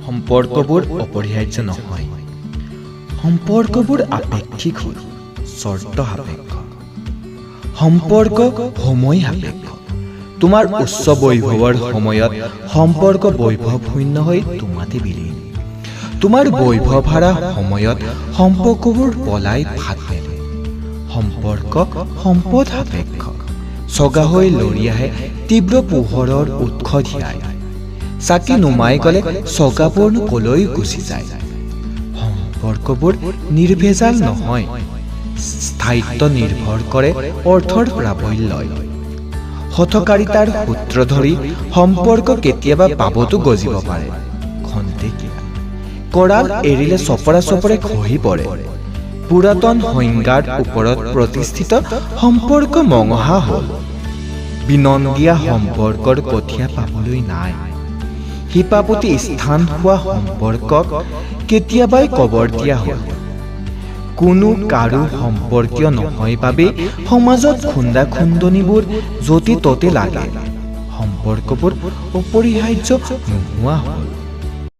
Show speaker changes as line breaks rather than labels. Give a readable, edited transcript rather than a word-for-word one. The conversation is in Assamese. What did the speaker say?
সম্পৰ্কবোৰ অপৰিহাৰ্য নহয়। সম্পৰ্কবোৰ আপেক্ষিক হ'ল, চৰ্ত সাপেক্ষ। সম্পৰ্ক সময় সাপেক্ষ। তোমাৰ উচ্চ বৈভৱৰ সময়ত সম্পৰ্ক বৈভৱ শূন্য হৈ তোমাতে বিলীন। তোমাৰ বৈভৱ হাৰা সময়ত সম্পৰ্কবোৰ পলাই ফাট মেলে। সম্পৰ্ক সম্পদ সাপেক্ষ। চগা হৈ লৰি আহে তীব্ৰ পোহৰৰ উৎস ধিয়াই। চাকি নুমাই গ'লে চগাবোৰনো কলৈ গুচি যায়। সম্পৰ্কবোৰ নিৰ্ভেজাল নহয়, স্থায়িত্ব নিৰ্ভৰ কৰে অৰ্থৰ প্ৰাবল্যই। হঠকাৰিতাৰ সূত্ৰ ধৰি সম্পৰ্ক কেতিয়াবা পাবতো গজিব পাৰে, খন্তেকীয়া। কৰাল এৰিলে চপৰা চপৰে খহি পৰে। পুৰাতন সংজ্ঞাৰ ওপৰত প্ৰতিষ্ঠিত সম্পৰ্ক মঙহা হ'ল। বিনন্দীয়া সম্পৰ্কৰ কঠীয়া পাবলৈ নাই। শিপাপতি স্থান হোৱা সম্পৰ্কক কেতিয়াবাই কবৰ দিয়া হ'ল। কোনো কাৰো সম্পৰ্কীয় নহয় বাবে সমাজত খুন্দা খুন্দনিবোৰ য'তে ত'তে লাগে। সম্পৰ্কবোৰ অপৰিহাৰ্য নোহোৱা হ'ল।